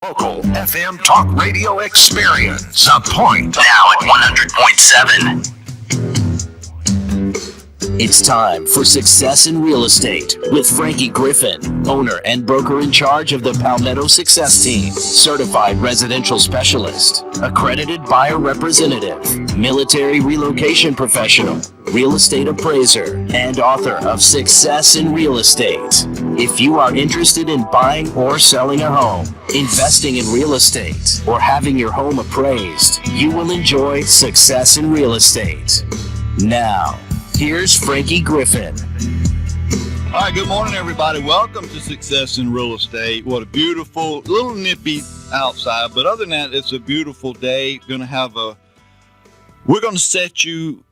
Local FM talk radio experience. The Point. Now at 100.7. It's time for Success in Real Estate with Frankie Griffin, owner and broker in charge of the Palmetto Success Team, certified residential specialist, accredited buyer representative, military relocation professional, real estate appraiser, and author of Success in Real Estate. If you are interested in buying or selling a home, investing in real estate, or having your home appraised, you will enjoy Success in Real Estate. Now, here's Frankie Griffin. All right, good morning, everybody. Welcome to Success in Real Estate. What a beautiful, little nippy outside, but other than that, it's a beautiful day. We're going to set you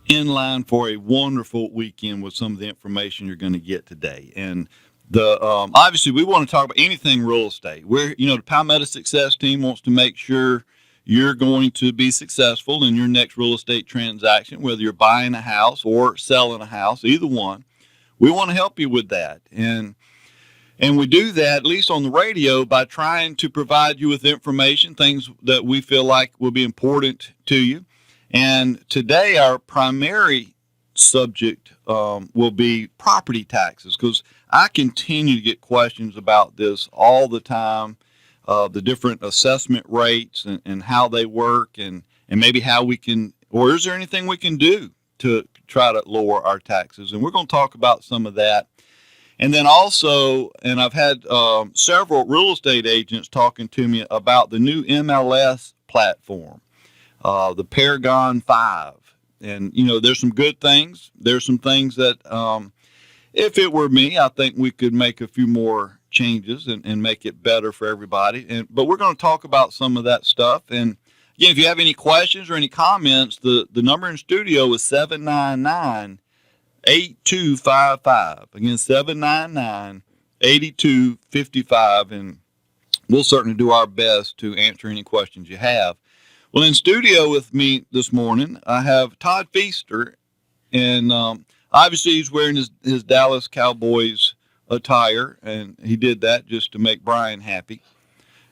in line for a wonderful weekend with some of the information you're going to get today. And obviously, we want to talk about anything real estate. The Palmetto Success Team wants to make sure you're going to be successful in your next real estate transaction, whether you're buying a house or selling a house, either one. We want to help you with that. And we do that, at least on the radio, by trying to provide you with information, things that we feel like will be important to you. And today our primary subject will be property taxes, because I continue to get questions about this all the time. The different assessment rates and how they work and maybe how we can, or is there anything we can do to try to lower our taxes? And we're going to talk about some of that. And then also, and I've had several real estate agents talking to me about the new MLS platform, the Paragon 5. And, there's some good things. There's some things that, if it were me, I think we could make a few more changes and make it better for everybody. But we're going to talk about some of that stuff. And again, if you have any questions or any comments, the number in studio is 799-8255. Again, 799-8255. And we'll certainly do our best to answer any questions you have. Well, in studio with me this morning, I have Todd Feaster. And obviously he's wearing his Dallas Cowboys attire, and he did that just to make Brian happy,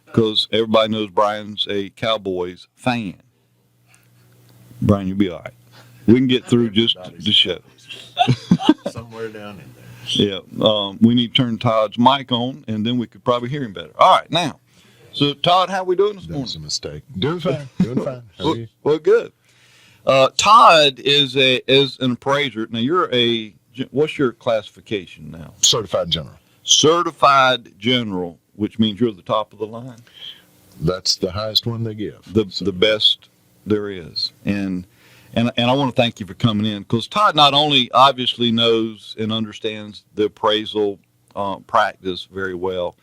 because everybody knows Brian's a Cowboys fan. Brian, you'll be all right. We can get through just the show. Somewhere down in there. Yeah, we need to turn Todd's mic on, and then we could probably hear him better. All right, now, so Todd, how we doing this morning? That was a mistake. Doing fine. How are you? Well, good. Todd is an appraiser. Now, what's your classification now? Certified general. Certified general, which means you're the top of the line. That's the highest one they give. The best there is. And I want to thank you for coming in, because Todd not only obviously knows and understands the appraisal practice very well.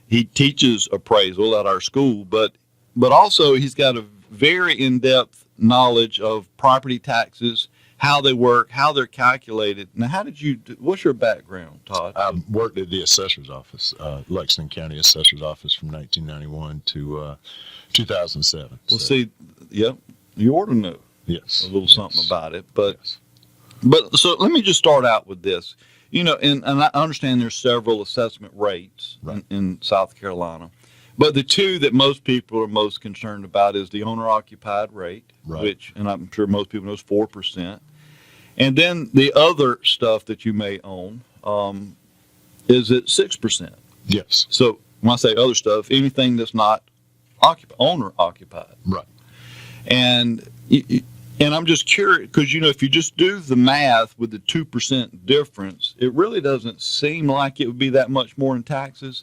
He teaches appraisal at our school, but also he's got a very in-depth knowledge of property taxes, how they work, how they're calculated. Now, what's your background, Todd? I worked at the assessor's office, Lexington County Assessor's Office, from 1991 to 2007. Well, see, yep, you ought to know a little something about it. But so let me just start out with this. And I understand there's several assessment rates in South Carolina. But the two that most people are most concerned about is the owner-occupied rate, which, and I'm sure most people know, is 4%. And then the other stuff that you may own is at 6%. Yes. So when I say other stuff, anything that's not owner-occupied. Right. And I'm just curious, because, if you just do the math with the 2% difference, it really doesn't seem like it would be that much more in taxes.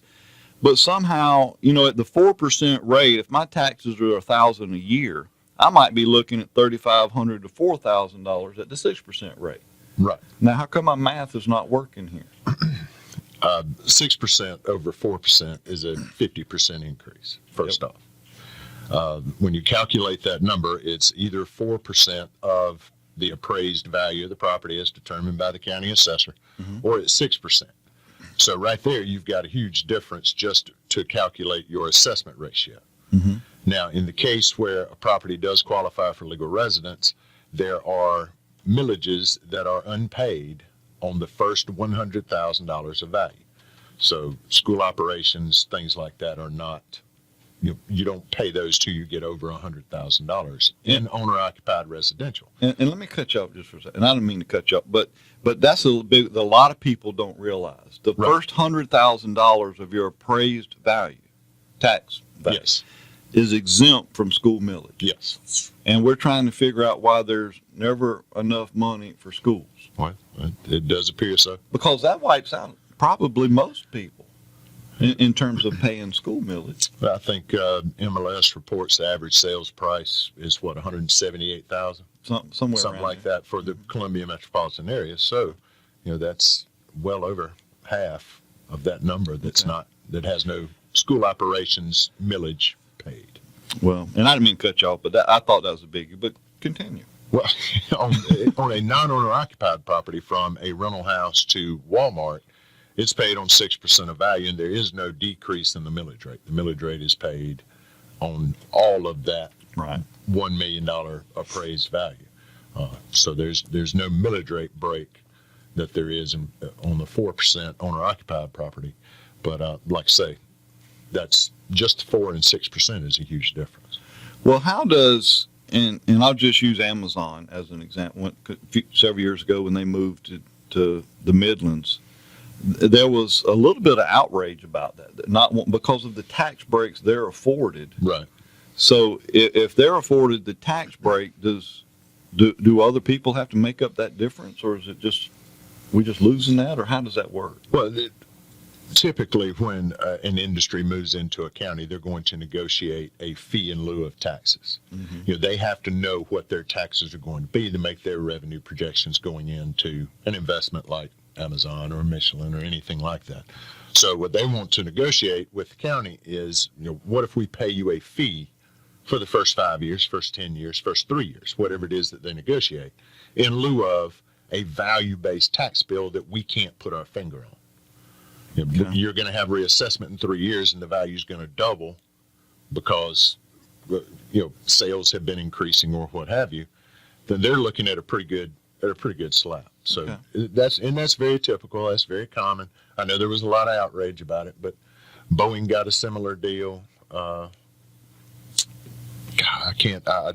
But somehow, at the 4% rate, if my taxes are $1,000 a year, I might be looking at $3,500 to $4,000 at the 6% rate. Right. Now, how come my math is not working here? 6% over 4% is a 50% increase, first off. When you calculate that number, it's either 4% of the appraised value of the property as determined by the county assessor, or it's 6%. So right there, you've got a huge difference just to calculate your assessment ratio. Mm-hmm. Now, in the case where a property does qualify for legal residence, there are millages that are unpaid on the first $100,000 of value. So school operations, things like that are not you don't pay those till you get over $100,000 in owner-occupied residential. And let me cut you off just for a second. And I don't mean to cut you off, but that's a lot of people don't realize. The Right. first $100,000 of your appraised value, tax value, Yes, is exempt from school millage. yes. And we're trying to figure out why there's never enough money for schools. Well, it does appear so. Because that wipes out probably most people in terms of paying school millage. I think MLS reports the average sales price is what, 178,000, Somewhere something around like there. that for the Columbia metropolitan area. So, that's well over half of that number that's Okay. that has no school operations millage paid. Well, and I didn't mean to cut you off, but I thought that was a biggie. But continue. Well, on a non-owner occupied property from a rental house to Walmart, it's paid on 6% of value, and there is no decrease in the millage rate. The millage rate is paid on all of that Right. $1 million appraised value. So there's no millage rate break that there is on the 4% owner occupied property. But like I say, that's just 4 and 6% is a huge difference. Well, how does and I'll just use Amazon as an example. Several years ago, when they moved to the Midlands, there was a little bit of outrage about that. Not because of the tax breaks they're afforded. Right. So if they're afforded the tax break, do other people have to make up that difference, or is it just we just losing that, or how does that work? Well, typically when an industry moves into a county, they're going to negotiate a fee in lieu of taxes. Mm-hmm. They have to know what their taxes are going to be to make their revenue projections going into an investment like Amazon or Michelin or anything like that. So what they want to negotiate with the county is, what if we pay you a fee for the first 5 years, first 10 years, first 3 years, whatever it is that they negotiate, in lieu of a value-based tax bill that we can't put our finger on. Okay. You're going to have reassessment in 3 years, and the value is going to double because sales have been increasing or what have you. Then they're looking at a pretty good slap. So Okay. that's very typical. That's very common. I know there was a lot of outrage about it, but Boeing got a similar deal. I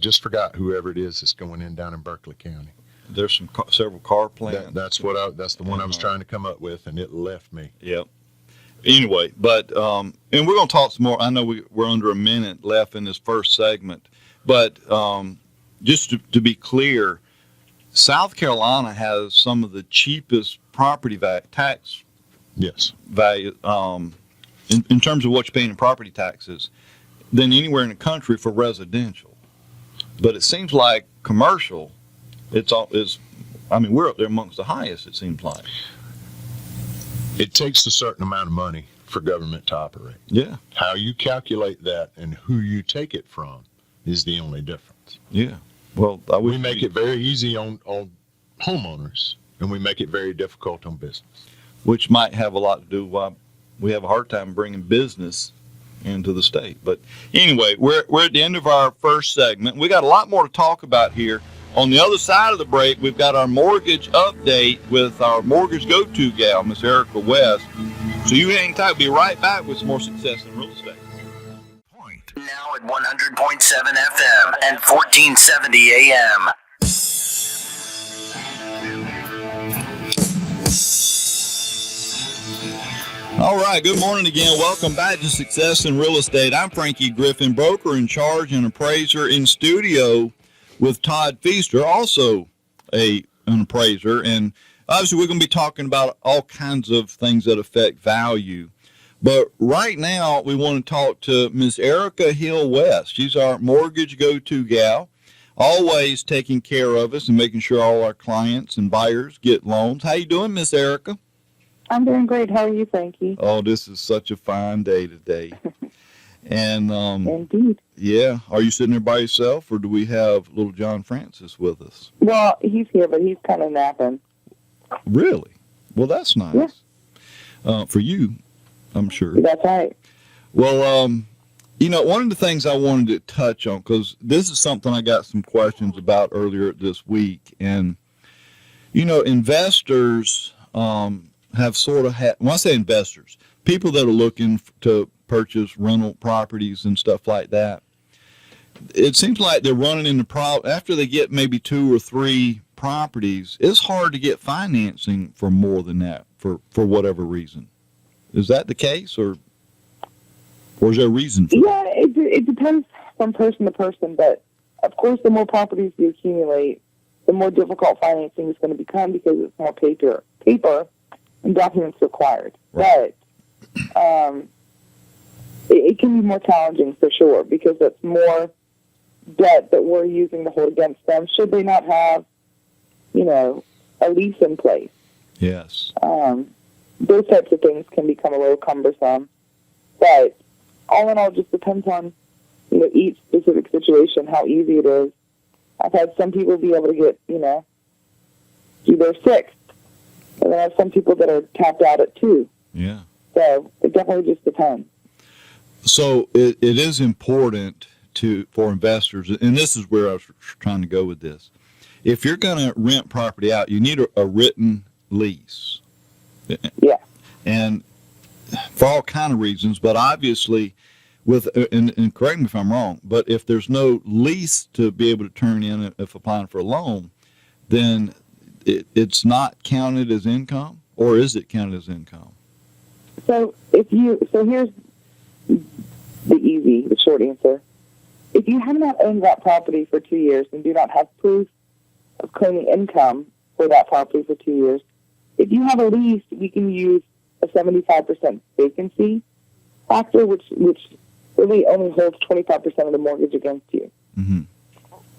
just forgot whoever it is that's going in down in Berkeley County. There's several car plants. That's the one I was trying to come up with, and it left me. Yep. Anyway, but and we're going to talk some more. I know we're under a minute left in this first segment, but just to be clear, South Carolina has some of the cheapest property tax Yes. value in terms of what you're paying in property taxes than anywhere in the country for residential. But it seems like commercial, we're up there amongst the highest, it seems like. It takes a certain amount of money for government to operate. Yeah. How you calculate that and who you take it from is the only difference. Yeah. Well, We make it very easy on homeowners, and we make it very difficult on business. which might have a lot to do with why we have a hard time bringing business into the state. But anyway, we're at the end of our first segment. We got a lot more to talk about here. On the other side of the break, we've got our mortgage update with our mortgage go-to gal, Miss Erica West. So you hang tight. We'll be right back with some more success in real estate. Point. Now at 100.7 FM and 1470 AM. All right, good morning again. Welcome back to Success in Real Estate. I'm Frankie Griffin, broker in charge and appraiser in studio with Todd Feaster, also an appraiser. And obviously we're going to be talking about all kinds of things that affect value. But right now we want to talk to Ms. Erica Hill West. She's our mortgage go-to gal, always taking care of us and making sure all our clients and buyers get loans. How you doing, Miss Erica? I'm doing great. How are you, Frankie? Oh, this is such a fine day today. And Indeed. yeah, are you sitting there by yourself, or do we have little John Francis with us? Well, he's here, but he's kind of napping. Really? Well, that's nice. Yeah. For you, I'm sure. That's right. Well, one of the things I wanted to touch on, because this is something I got some questions about earlier this week, and investors have sort of had, when I say investors, people that are looking to purchase rental properties and stuff like that. It seems like they're running into after they get maybe 2 or 3 properties. It's hard to get financing for more than that for whatever reason. Is that the case, or is there a reason for Yeah, it depends from person to person, but of course, the more properties you accumulate, the more difficult financing is going to become because it's more paper and documents required. Right. But it can be more challenging for sure because it's more debt that we're using to hold against them should they not have, a lease in place. Yes. Those types of things can become a little cumbersome. But all in all, it just depends on, each specific situation, how easy it is. I've had some people be able to get, do their 6th. And then I have some people that are tapped out at 2. Yeah. So it definitely just depends. So it is important for investors, and this is where I was trying to go with this. If you're going to rent property out, you need a written lease. Yeah. And for all kind of reasons, but obviously and correct me if I'm wrong, but if there's no lease to be able to turn in if applying for a loan, then it's not counted as income, or is it counted as income? So here's the short answer. If you have not owned that property for 2 years and do not have proof of claiming income for that property for 2 years, if you have a lease, we can use a 75% vacancy factor, which really only holds 25% of the mortgage against you. Mm-hmm.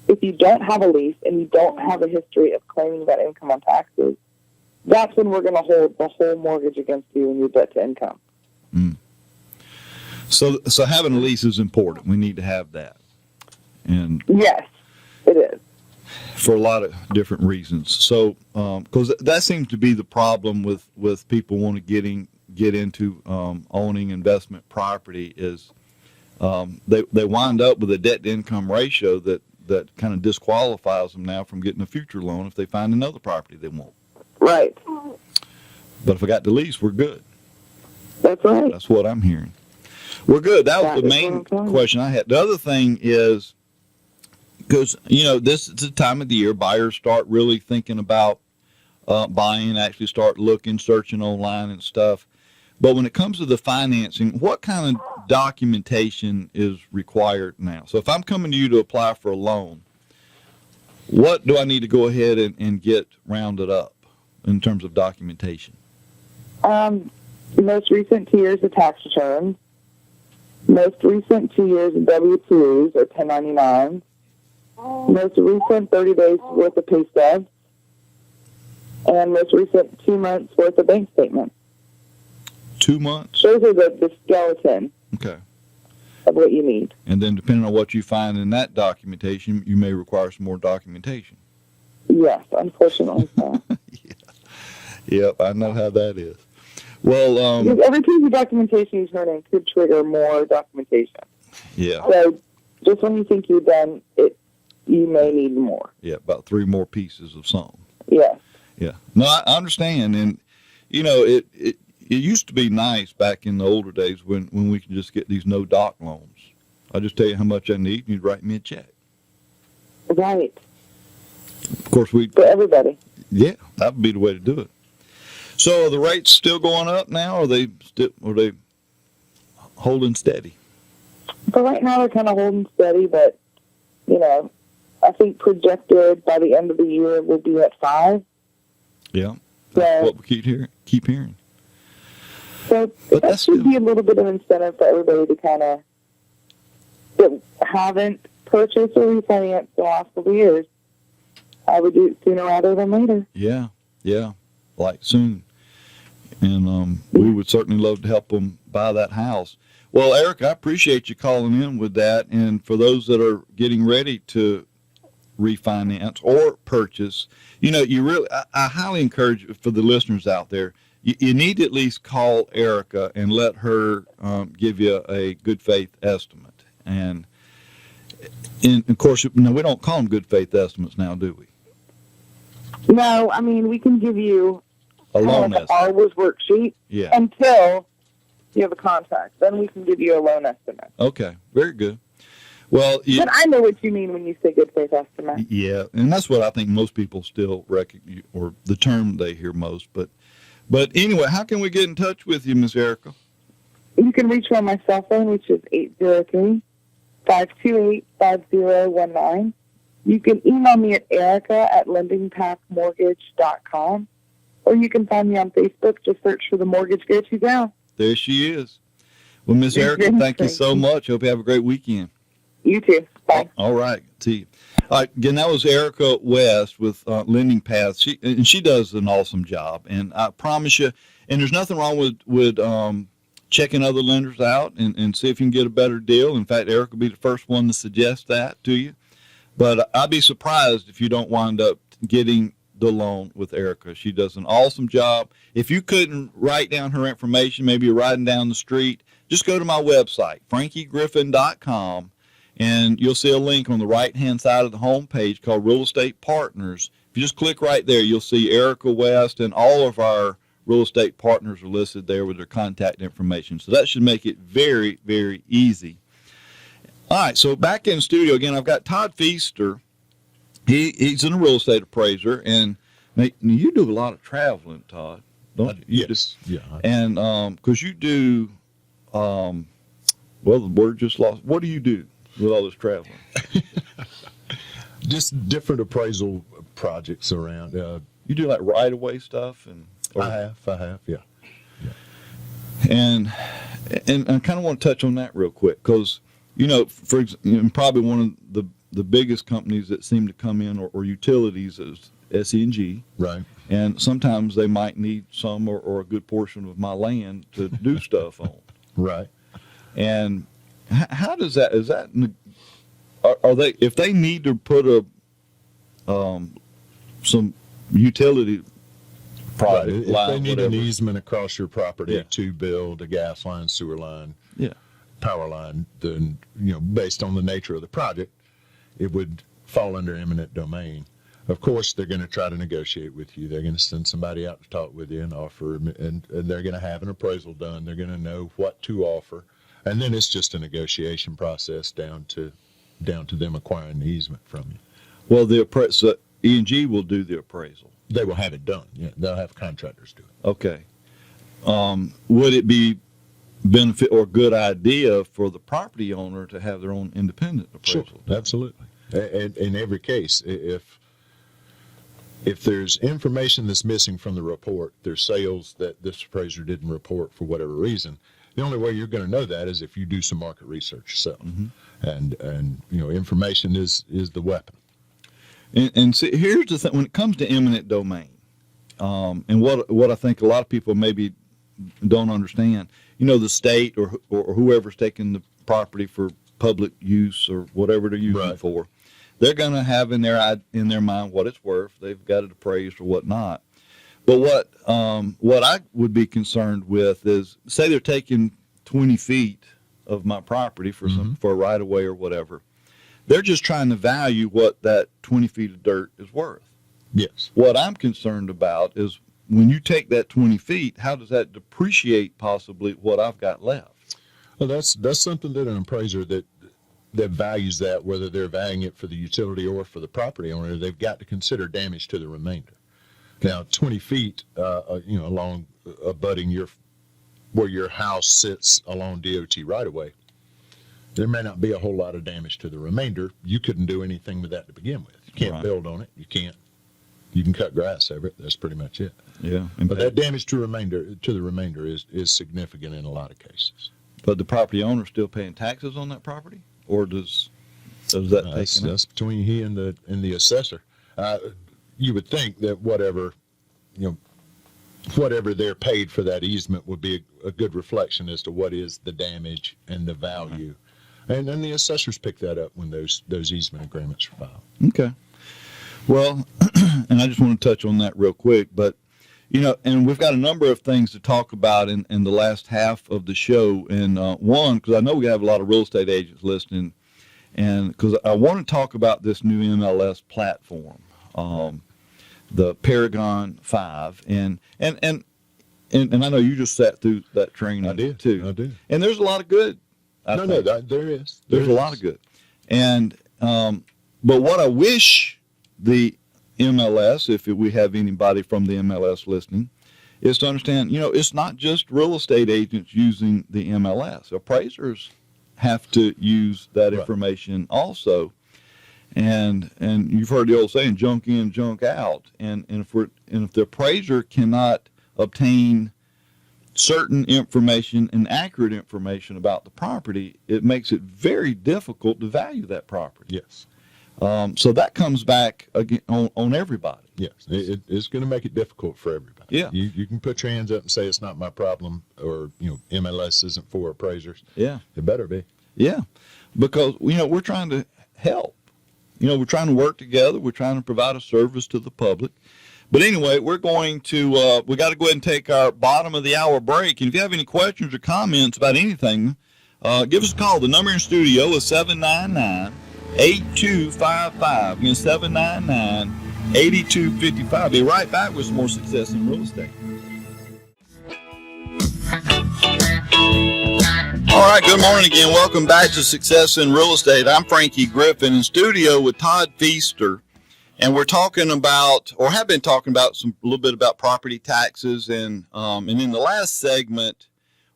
If you don't have a lease and you don't have a history of claiming that income on taxes, that's when we're going to hold the whole mortgage against you and your debt to income. Mm. So having a lease is important. We need to have that. And Yes, it is. for a lot of different reasons. So, because that seems to be the problem with people want to get into owning investment property is they wind up with a debt to income ratio that kind of disqualifies them now from getting a future loan if they find another property they want. Right. But if I got the lease, we're good. That's right. That's what I'm hearing. We're good. That was the That is main what I'm saying. question I had. The other thing is, because, this is the time of the year, buyers start really thinking about buying, actually start looking, searching online and stuff. But when it comes to the financing, what kind of documentation is required now? So if I'm coming to you to apply for a loan, what do I need to go ahead and get rounded up in terms of documentation? The most recent 2 years of tax returns, most recent 2 years of W-2s or 1099s, most recent 30 days worth of pay stubs, and most recent 2 months worth of bank statements. 2 months? Those are the skeleton Okay. of what you need. And then depending on what you find in that documentation, you may require some more documentation. Yes, unfortunately so. Yep, I know how that is. Well, Because every piece of documentation you turn in could trigger more documentation. yeah, So just when you think you're done, you may need more. about 3 more pieces of something. Yes. Yeah. No, I understand. And, it used to be nice back in the older days when we could just get these no-doc loans. I just tell you how much I need, and you'd write me a check. Right. Of course, For everybody. that would be the way to do it. So are the rates still going up now, or are they holding steady? So right now they're kind of holding steady, but, I think projected by the end of the year we'll be at 5. Yeah. So, That's what we keep hearing. so But that that's should still- be a little bit of incentive for everybody to kind of that haven't purchased or refinanced the last couple of years. I would do it sooner rather than later. Yeah, like soon. And we would certainly love to help them buy that house. Well, Eric, I appreciate you calling in with that. And for those that are getting ready to refinance or purchase, I highly encourage for the listeners out there, you need to at least call Erica and let her give you a good faith estimate. And of course, we don't call them good faith estimates now, do we? No, I mean, we can give you A loan like an estimate. Arwood worksheet Yeah. until you have a contract. Then we can give you a loan estimate. Okay, very good. Well, But I know what you mean when you say good faith estimate. yeah, and that's what I think most people still recognize, or the term they hear most. But anyway, how can we get in touch with you, Miss Erica? You can reach me on my cell phone, which is 803-528-5019. You can email me at erica@lendingpathmortgage.com, or you can find me on Facebook. Just search for the Mortgage Go-To Gal. There she is. Well, Miss Erica, thank you so much. Hope you have a great weekend. You too. Bye. All right. See you. All right. Again, that was Erica West with Lending Path. She does an awesome job, and I promise you. And there's nothing wrong with checking other lenders out and see if you can get a better deal. In fact, Erica will be the first one to suggest that to you. But I'd be surprised if you don't wind up getting the loan with Erica. She does an awesome job. If you couldn't write down her information, maybe you're riding down the street, just go to my website, frankiegriffin.com. And you'll see a link on the right-hand side of the home page called Real Estate Partners. If you just click right there, you'll see Erica West, and all of our real estate partners are listed there with their contact information. So that should make it very, very easy. All right, so back in the studio again, I've got Todd Feaster. He's a real estate appraiser, and you do a lot of traveling, Todd, don't you? Yes. Yeah. And because you do, well, the word just lost. What do you do with all this traveling? Just different appraisal projects around. You do like right-of-way stuff, I have, yeah. and I kind of want to touch on that real quick because probably one of the biggest companies that seem to come in or utilities is SE&G, Right. and sometimes they might need some or a good portion of my land to do stuff on. Right. And how does that? Are they, if they need to put some utility Right. project If line, they need whatever, an easement across your property Yeah. to build a gas line, sewer line, Yeah. power line, then, based on the nature of the project, it would fall under eminent domain. Of course, they're going to try to negotiate with you. They're going to send somebody out to talk with you and offer, and they're going to have an appraisal done. They're going to know what to offer. And then it's just a negotiation process down to them acquiring the easement from you. Well, so E&G will do the appraisal. They will have it done. Yeah, they'll have contractors do it. Okay. Would it be benefit or good idea for the property owner to have their own independent appraisal? Sure, absolutely. And in every case, if there's information that's missing from the report, there's sales that this appraiser didn't report for whatever reason, the only way you're going to know that is if you do some market research yourself. Mm-hmm. And information is the weapon. And see, here's the thing: when it comes to eminent domain, and what I think a lot of people maybe don't understand, the state or whoever's taking the property for public use or whatever they're using it for, they're going to have in their mind what it's worth. They've got it appraised or whatnot. But what I would be concerned with is, say they're taking 20 feet of my property for for a right of way or whatever. They're just trying to value what that 20 feet of dirt is worth. Yes. What I'm concerned about is when you take that 20 feet, how does that depreciate possibly what I've got left? Well, that's something that an appraiser that values that, whether they're valuing it for the utility or for the property owner, they've got to consider damage to the remainder. Now, 20 feet, along abutting where your house sits along DOT right of way, there may not be a whole lot of damage to the remainder. You couldn't do anything with that to begin with. You can't build on it. You can cut grass over it. That's pretty much it. Yeah. But that damage to the remainder is significant in a lot of cases. But the property owner still paying taxes on that property, or does that take? That's between he and the assessor. You would think that whatever they're paid for that easement would be a good reflection as to what is the damage and the value. And then the assessors pick that up when those easement agreements are filed. Okay. Well, and I just want to touch on that real quick, but and we've got a number of things to talk about in the last half of the show. And one, because I know we have a lot of real estate agents listening, and because I want to talk about this new MLS platform, the Paragon 5, and and I know you just sat through that training. I did too. I did. And there's a lot of good. I think. There is. There's a lot of good. And but what I wish the MLS, if we have anybody from the MLS listening, is to understand, it's not just real estate agents using the MLS. Appraisers have to use that Right. information also. And you've heard the old saying, junk in, junk out. And if the appraiser cannot obtain certain information and accurate information about the property, it makes it very difficult to value that property. Yes. So that comes back again on everybody. Yes, it's going to make it difficult for everybody. Yeah. You can put your hands up and say it's not my problem, or MLS isn't for appraisers. Yeah. It better be. Yeah, because we're trying to help. We're trying to work together. We're trying to provide a service to the public. But anyway, we're going to we got to go ahead and take our bottom of the hour break. And if you have any questions or comments about anything, give us a call. The number in studio is 799-8255. Again, 799-8255. Be right back with some more Success in Real Estate. All right, good morning again. Welcome back to Success in Real Estate. I'm Frankie Griffin in studio with Todd Feaster, and we're talking about, or have been talking about, a little bit about property taxes, and in the last segment,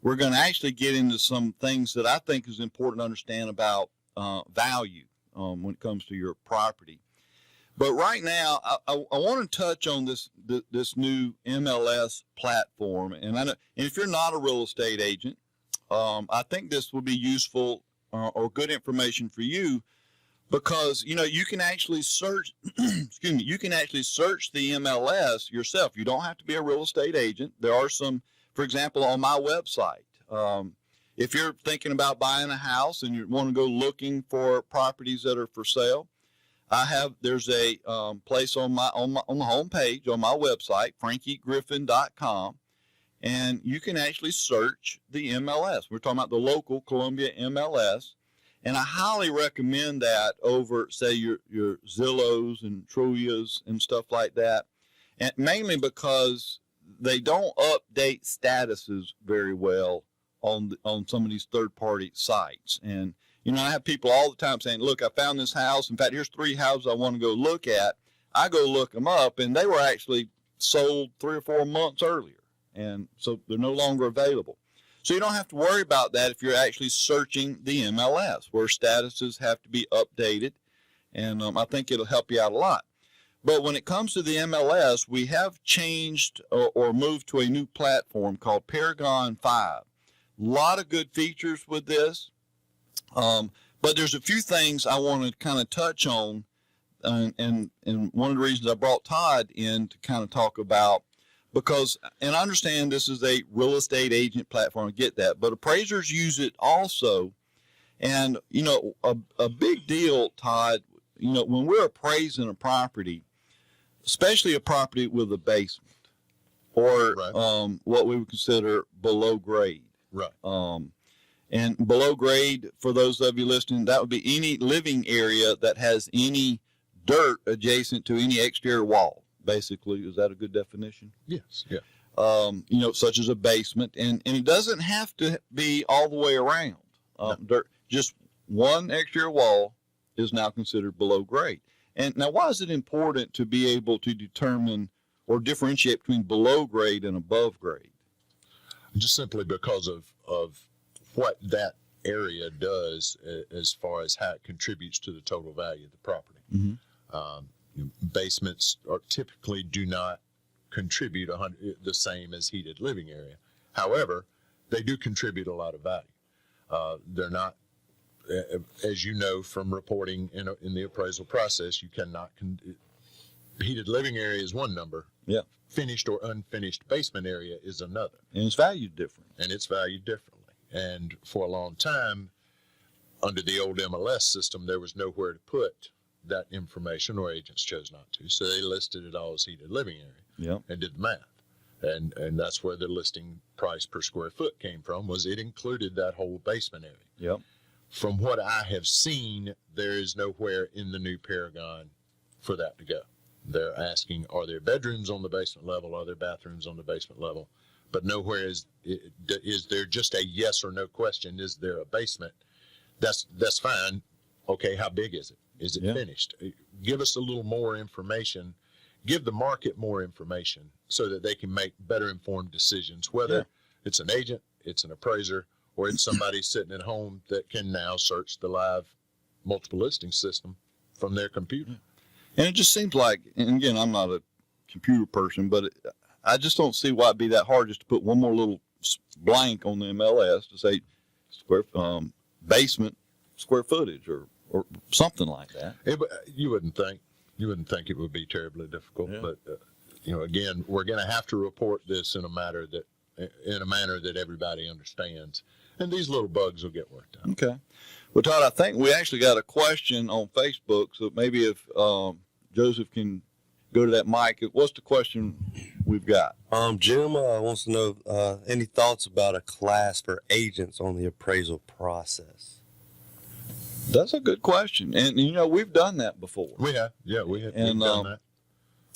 we're going to actually get into some things that I think is important to understand about value when it comes to your property. But right now, I want to touch on this new MLS platform, and if you're not a real estate agent, I think this will be useful or good information for you, because you can actually search. Excuse me. You can actually search the MLS yourself. You don't have to be a real estate agent. There are some, for example, on my website. If you're thinking about buying a house and you want to go looking for properties that are for sale, there's a place on the home page on my website, frankiegriffin.com. And you can actually search the MLS. We're talking about the local Columbia MLS. And I highly recommend that over, say, your Zillows and Truyas and stuff like that. And mainly because they don't update statuses very well on some of these third-party sites. And, I have people all the time saying, look, I found this house. In fact, here's 3 houses I want to go look at. I go look them up, and they were actually sold 3 or 4 months earlier. And so they're no longer available. So you don't have to worry about that if you're actually searching the MLS, where statuses have to be updated. And I think it'll help you out a lot. But when it comes to the MLS, we have changed or moved to a new platform called Paragon 5. A lot of good features with this. But there's a few things I want to kind of touch on. And one of the reasons I brought Todd in to kind of talk about, because, and I understand this is a real estate agent platform, I get that, but appraisers use it also. And, a big deal, Todd, when we're appraising a property, especially a property with a basement or Right. What we would consider below grade. Right. And below grade, for those of you listening, that would be any living area that has any dirt adjacent to any exterior wall. Basically, is that a good definition? Yes. Yeah. Such as a basement, and it doesn't have to be all the way around. Dirt, just one exterior wall is now considered below grade. And now, why is it important to be able to determine or differentiate between below grade and above grade? Just simply because of what that area does as far as how it contributes to the total value of the property. Mm-hmm. Basements typically do not contribute the same as heated living area. However, they do contribute a lot of value. They're not, as you know from reporting in the appraisal process, you cannot. Heated living area is one number. Yeah. Finished or unfinished basement area is another. And it's valued different. And it's valued differently. And for a long time, under the old MLS system, there was nowhere to put that information, or agents chose not to. So they listed it all as heated living area. Yep. And did the math. And that's where the listing price per square foot came from, was it included that whole basement area. Yep. From what I have seen, there is nowhere in the new Paragon for that to go. They're asking, are there bedrooms on the basement level? Are there bathrooms on the basement level? but nowhere is there just a yes or no question. Is there a basement? That's fine. Okay, how big is it? Is it finished? Give us a little more information. Give the market more information so that they can make better informed decisions, whether it's an agent, it's an appraiser, or it's somebody sitting at home that can now search the live multiple listing system from their computer. And it just seems like, and again, I'm not a computer person, but I just don't see why it'd be that hard just to put one more little blank on the MLS to say basement square footage or something like that. You wouldn't think it would be terribly difficult, but again, we're going to have to report this in a manner that everybody understands, and these little bugs will get worked out. Okay. Well, Todd, I think we actually got a question on Facebook, so maybe if Joseph can go to that mic. What's the question we've got? Jim wants to know any thoughts about a class for agents on the appraisal process. That's a good question, and we've done that before. We have, we've done that.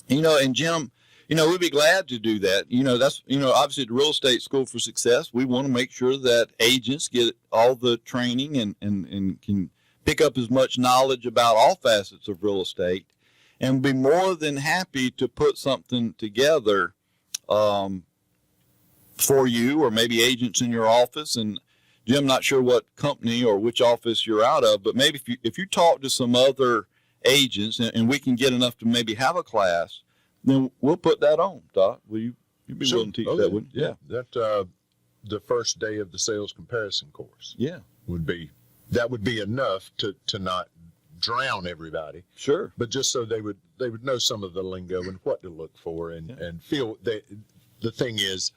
And Jim, we'd be glad to do that. That's obviously at the Real Estate School for Success, we want to make sure that agents get all the training and can pick up as much knowledge about all facets of real estate, and be more than happy to put something together for you or maybe agents in your office. And Jim, not sure what company or which office you're out of, but maybe if you talk to some other agents and we can get enough to maybe have a class, then we'll put that on. Todd, you'd be willing to teach that, wouldn't you? Yeah. That the first day of the sales comparison course. Yeah. Would be enough to not drown everybody. Sure. But just so they would know some of the lingo and what to look for and feel that the thing is,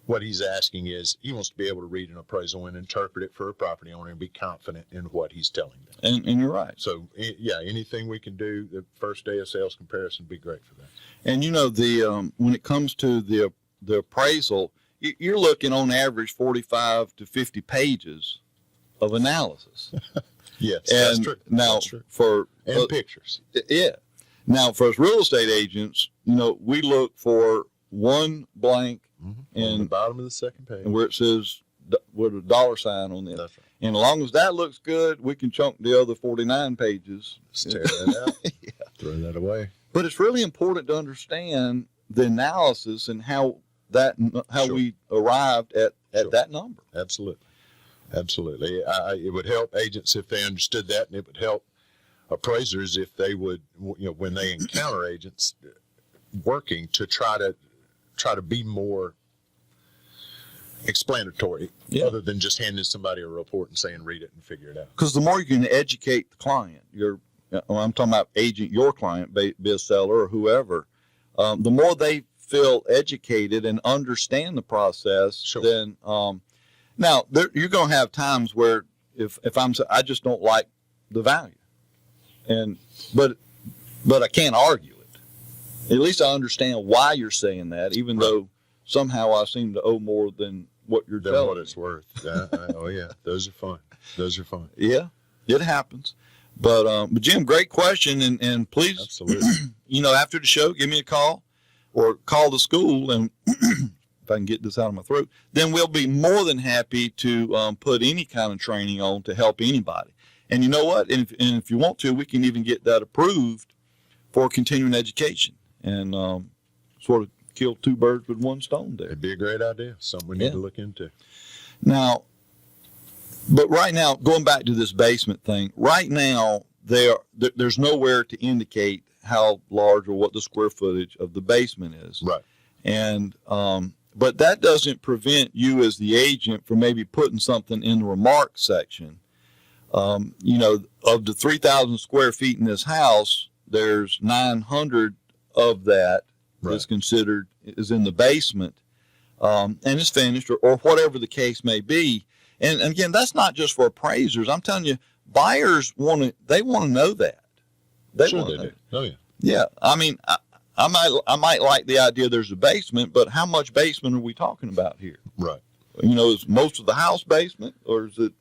what he's asking is he wants to be able to read an appraisal and interpret it for a property owner and be confident in what he's telling them. And you're right. So anything we can do the first day of sales comparison would be great for that. And the when it comes to the appraisal, you're looking on average 45 to 50 pages of analysis. Yes, and that's true. Now that's true. for pictures. Yeah. Now for us real estate agents, we look for one blank on the bottom of the second page, and where it says with a dollar sign on it. That's right. And as long as that looks good, we can chunk the other 49 pages. Just tear that out. Throw that away. But it's really important to understand the analysis and how Sure. we arrived at Sure. that number. Absolutely. It would help agents if they understood that, and it would help appraisers if they would, when they encounter agents working to try to be more explanatory, other than just handing somebody a report and saying read it and figure it out. Because the more you can educate the client, I'm talking about agent, your client, be a seller or whoever, the more they feel educated and understand the process, Sure. then now you're going to have times where if I just don't like the value, but I can't argue it. At least I understand why you're saying that, even though somehow I seem to owe more than what you're Than telling what me. it's worth. Oh yeah, those are fun. Yeah, it happens. But Jim, great question, and please, Absolutely. After the show, give me a call or call the school, and if I can get this out of my throat, then we'll be more than happy to put any kind of training on to help anybody. And you know what? And if you want to, we can even get that approved for continuing education, and sort of kill two birds with one stone there. It'd be a great idea. Something we need to look into. Now, but right now, going back to this basement thing, right now there's nowhere to indicate how large or what the square footage of the basement is. Right. And but that doesn't prevent you as the agent from maybe putting something in the remarks section. Of the 3,000 square feet in this house, there's 900 of that is considered is in the basement, and it's finished or whatever the case may be. And again, that's not just for appraisers. I'm telling you, buyers want to know that. They Sure want to they know. do. Oh yeah. Yeah, I mean, I might like the idea there's a basement, but how much basement are we talking about here? Right. Is most of the house basement, or is it?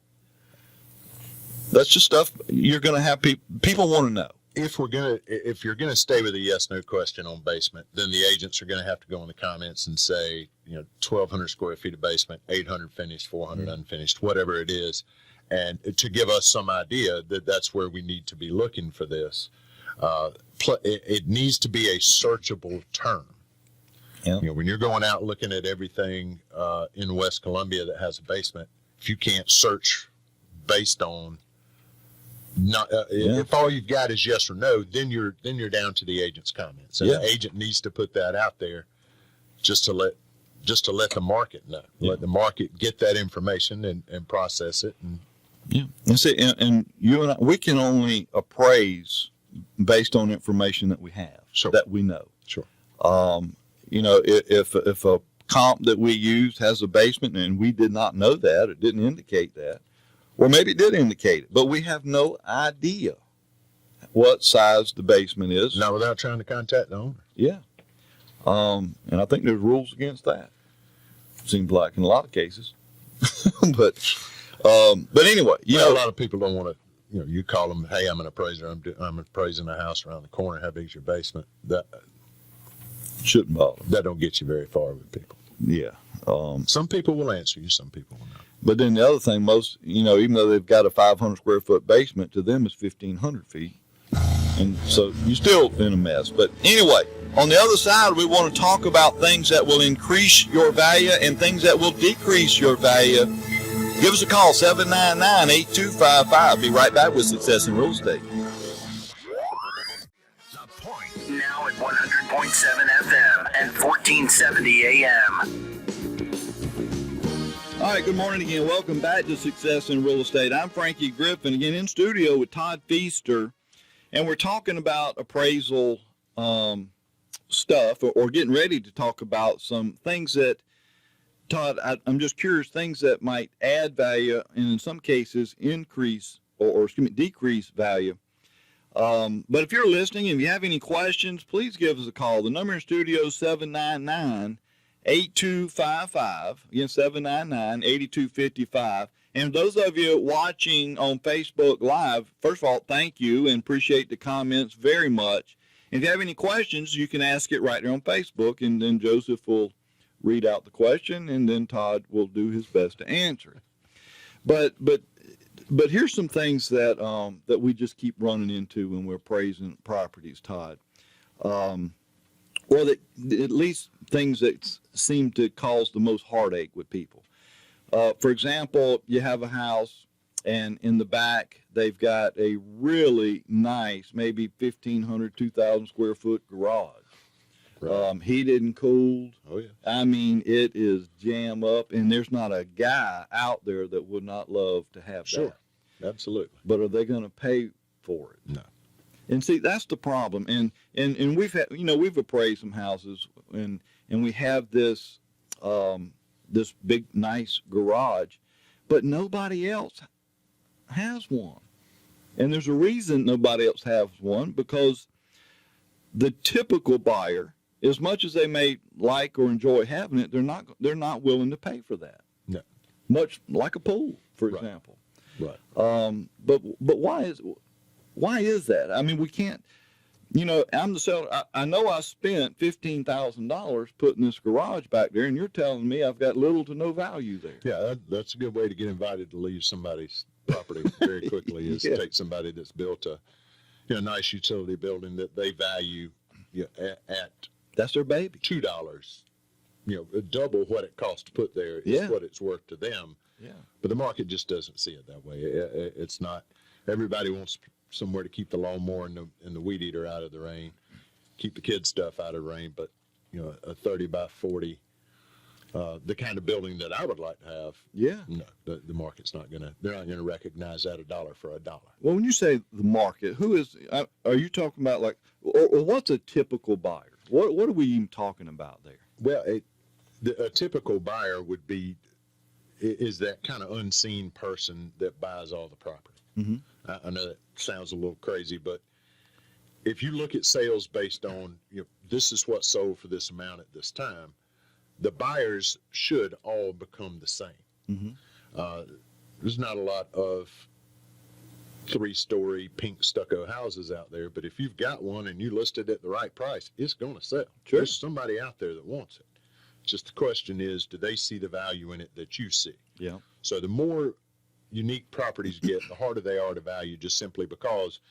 That's just stuff you're going to have people want to know. if you're gonna stay with a yes/no question on basement, then the agents are gonna have to go in the comments and say, 1,200 square feet of basement, 800 finished, 400 unfinished, whatever it is, and to give us some idea that that's where we need to be looking for this. It needs to be a searchable term. Yeah. When you're going out looking at everything in West Columbia that has a basement, if you can't search based on if all you've got is yes or no, then you're down to the agent's comments, and the agent needs to put that out there just to let the market know, let the market get that information and process it. And see, and you and I, we can only appraise based on information that we have, that we know. Sure. If a comp that we used has a basement and we did not know that, it didn't indicate that, or maybe it did indicate it, but we have no idea what size the basement is. Not without trying to contact the owner. Yeah. And I think there's rules against that. Seems like in a lot of cases. But anyway, a lot of people don't want to, you call them, hey, I'm an appraiser. I'm appraising a house around the corner. How big's your basement? That shouldn't bother. That don't get you very far with people. Yeah. Some people will answer you. Some people will not. But then the other thing, most, even though they've got a 500 square foot basement, to them it's 1,500 feet. And so you're still in a mess. But anyway, on the other side, we want to talk about things that will increase your value and things that will decrease your value. Give us a call, 799-8255. Be right back with Success in Real Estate. The Point. Now at 100.7 FM and 1470 AM. All right, good morning again. Welcome back to Success in Real Estate. I'm Frankie Griffin, again in studio with Todd Feaster, and we're talking about appraisal stuff, or getting ready to talk about some things that, Todd, I'm just curious, things that might add value and in some cases increase or decrease value. But if you're listening and you have any questions, please give us a call. The number in studio is 799-8255, again, 799-8255. And those of you watching on Facebook Live, first of all, thank you and appreciate the comments very much. If you have any questions, you can ask it right there on Facebook, and then Joseph will read out the question, and then Todd will do his best to answer it. But here's some things that that we just keep running into when we're appraising properties, Todd. Or that at least things that seem to cause the most heartache with people. For example, you have a house, and in the back they've got a really nice, maybe 1,500, 2,000 square foot garage. Right. Heated and cooled. Oh, yeah. I mean, it is jam up, and there's not a guy out there that would not love to have Sure. that. Absolutely. But are they going to pay for it? No. And see, that's the problem. And we've had, we've appraised some houses, and we have this this big nice garage, but nobody else has one. And there's a reason nobody else has one, because the typical buyer, as much as they may like or enjoy having it, they're not willing to pay for that. No. Much like a pool, for Right. example. Right. But why is that? I mean, we can't. I'm the seller. I know I spent $15,000 putting this garage back there, and you're telling me I've got little to no value there. Yeah, that's a good way to get invited to leave somebody's property very quickly. Is Yeah. take somebody that's built a nice utility building that they value at That's their baby. $2. Double what it costs to put there is Yeah. what it's worth to them. Yeah. But the market just doesn't see it that way. It's not. Everybody wants somewhere to keep the lawnmower and the weed eater out of the rain, keep the kids' stuff out of the rain. But a 30 by 40, the kind of building that I would like to have. Yeah. No, the market's not gonna. They're not gonna recognize that $1 for $1. Well, when you say the market, are you talking about or what's a typical buyer? What are we even talking about there? Well, a typical buyer is that kind of unseen person that buys all the property. Mm-hmm. I know that sounds a little crazy, but if you look at sales based on, this is what sold for this amount at this time, the buyers should all become the same. Mm-hmm. There's not a lot of 3-story pink stucco houses out there, but if you've got one and you list it at the right price, it's going to sell. Sure. There's somebody out there that wants it. Just the question is, do they see the value in it that you see? Yeah. So the more unique properties get, the harder they are to value, just simply because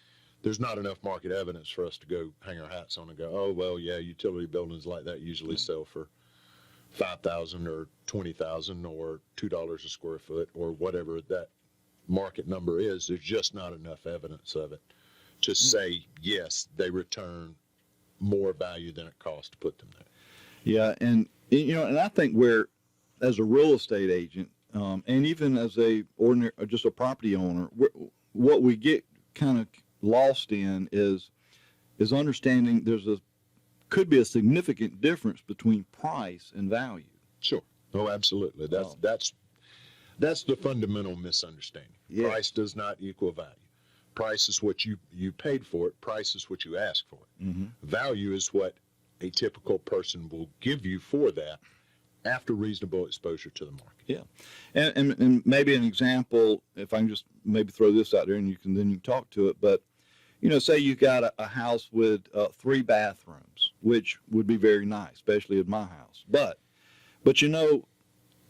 there's not enough market evidence for us to go hang our hats on and go, oh, well, yeah, utility buildings like that usually sell for $5,000 or $20,000 or $2 a square foot or whatever that market number is. There's just not enough evidence of it to say, yes, they return more value than it costs to put them there. Yeah, and and I think as a real estate agent, and even as a ordinary, just a property owner, what we get kind of lost in is understanding could be a significant difference between price and value. Sure. Oh, absolutely. That's the fundamental misunderstanding. Yeah. Price does not equal value. Price is what you paid for it. Price is what you asked for it. Mm-hmm. Value is what a typical person will give you for that after reasonable exposure to the market. Yeah, and maybe an example, if I can just maybe throw this out there, and you can talk to it. But say you got a house with 3 bathrooms, which would be very nice, especially at my house. But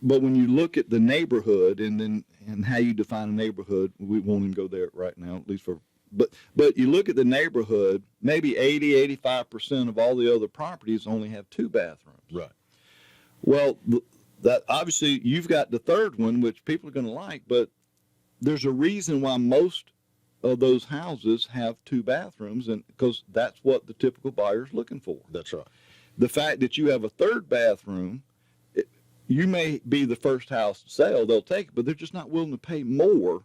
when you look at the neighborhood and how you define a neighborhood, we won't even go there right now, at least for. But you look at the neighborhood, maybe 85% of all the other properties only have 2 bathrooms. Right. Well, that obviously you've got the third one, which people are going to like, but there's a reason why most of those houses have 2 bathrooms, and because that's what the typical buyer's looking for. That's right. The fact that you have a 3rd bathroom, you may be the first house to sell, they'll take it, but they're just not willing to pay more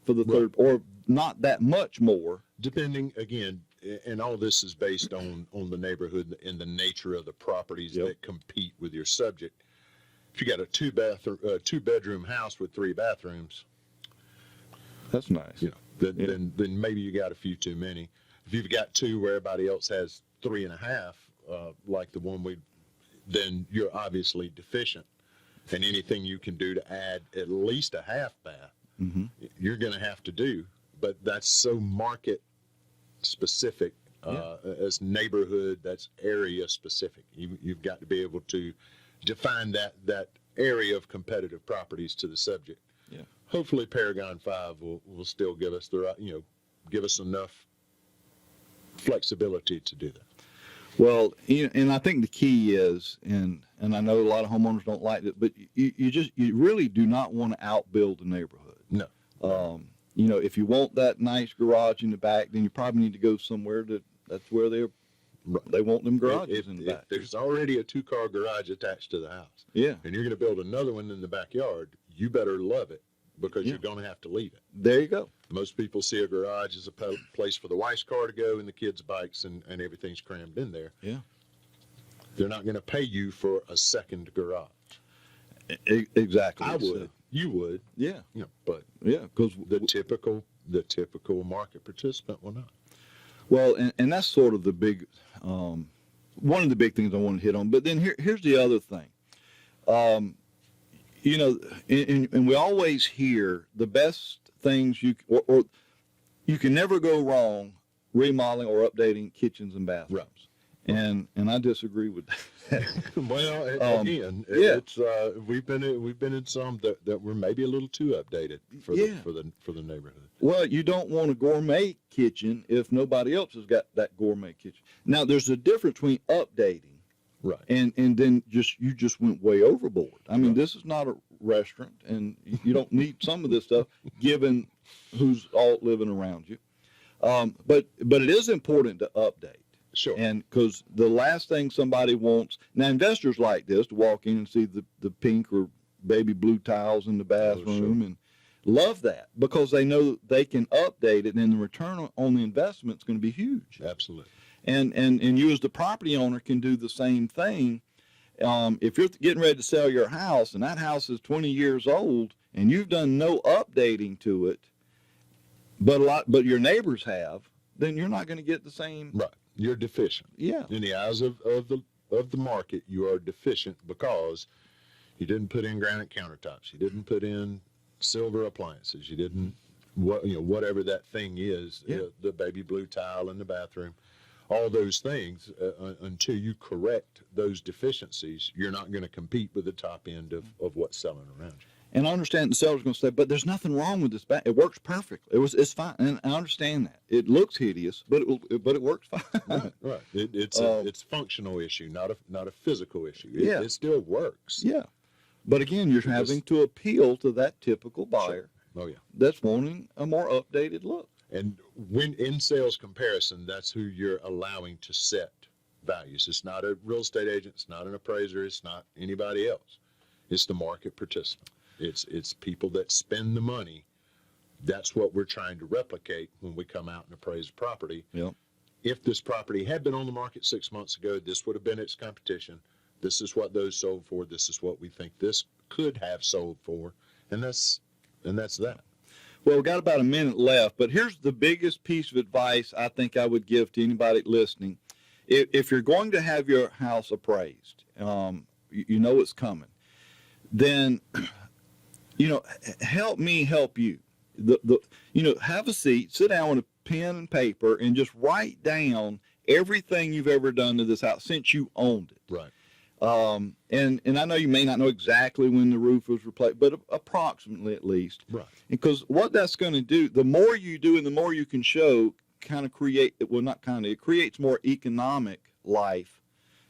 for the third, or not that much more. Depending, again, and all this is based on the neighborhood and the nature of the properties that compete with your subject. If you got a 2-bedroom house with 3 bathrooms, that's nice. Then maybe you got a few too many. If you've got 2 where everybody else has 3.5, like the one then you're obviously deficient. And anything you can do to add at least a half bath, you're going to have to do. But that's so market specific, as neighborhood, that's area specific. You've got to be able to define that area of competitive properties to the subject. Yeah. Hopefully Paragon 5 will still give us give us enough flexibility to do that. Well, and I think the key is, and I know a lot of homeowners don't like it, but you really do not want to outbuild the neighborhood. No. If you want that nice garage in the back, then you probably need to go somewhere that's where they want them garages in the back. If there's already a 2-car garage attached to the house, yeah, and you're going to build another one in the backyard, you better love it, because you're going to have to leave it. There you go. Most people see a garage as a place for the wife's car to go and the kids' bikes, and everything's crammed in there. Yeah. They're not going to pay you for a second garage. Exactly. I would. You would. Yeah. But yeah, because the typical market participant will not. Well, and that's sort of the big, one of the big things I want to hit on. But then here's the other thing. And we always hear the best things or you can never go wrong remodeling or updating kitchens and bathrooms. Right. And I disagree with that. Well, again, it's we've been in some that were maybe a little too updated for the neighborhood. Well, you don't want a gourmet kitchen if nobody else has got that gourmet kitchen. Now, there's a difference between updating, right, and then you just went way overboard. I mean, This is not a restaurant, and you don't need some of this stuff given who's all living around you. But it is important to update. Sure. And because the last thing somebody wants, now investors like this to walk in and see the pink or baby blue tiles in the bathroom and love that because they know they can update it and the return on the investment is going to be huge. Absolutely. And you as the property owner can do the same thing. If you're getting ready to sell your house and that house is 20 years old and you've done no updating to it, but your neighbors have, then you're not going to get the same. Right. You're deficient. Yeah. In the eyes of the market, you are deficient because you didn't put in granite countertops. You didn't put in silver appliances. You didn't whatever that thing is, the baby blue tile in the bathroom, all those things, until you correct those deficiencies, you're not going to compete with the top end of what's selling around you. And I understand the seller's going to say, but there's nothing wrong with this bath. It works perfectly. It's fine. And I understand that. It looks hideous, but it works fine. Right. It's a functional issue, not a physical issue. It still works. Yeah. But again, you're having to appeal to that typical buyer Oh, yeah. that's wanting a more updated look. And when in sales comparison, that's who you're allowing to set values. It's not a real estate agent. It's not an appraiser. It's not anybody else. It's the market participant. It's people that spend the money. That's what we're trying to replicate when we come out and appraise a property. Yep. If this property had been on the market 6 months ago, this would have been its competition. This is what those sold for. This is what we think this could have sold for. And that's that. Well, we've got about a minute left, but here's the biggest piece of advice I think I would give to anybody listening. If you're going to have your house appraised, you know it's coming, then, help me help you. Have a seat, sit down with a pen and paper, and just write down everything you've ever done to this house since you owned it. Right. And I know you may not know exactly when the roof was replaced, but approximately at least. Right. Because what that's going to do, the more you do and the more you can show, it creates more economic life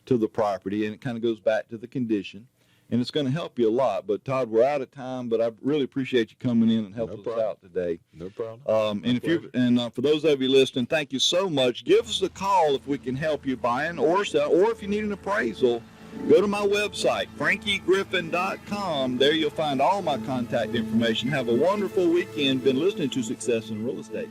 to the property, and it kind of goes back to the condition, and it's going to help you a lot. But Todd, we're out of time, but I really appreciate you coming in and helping us out today. No problem. And for those of you listening, thank you so much. Give us a call if we can help you buying or sell, or if you need an appraisal. Go to my website, frankiegriffin.com. There you'll find all my contact information. Have a wonderful weekend. Been listening to Success in Real Estate.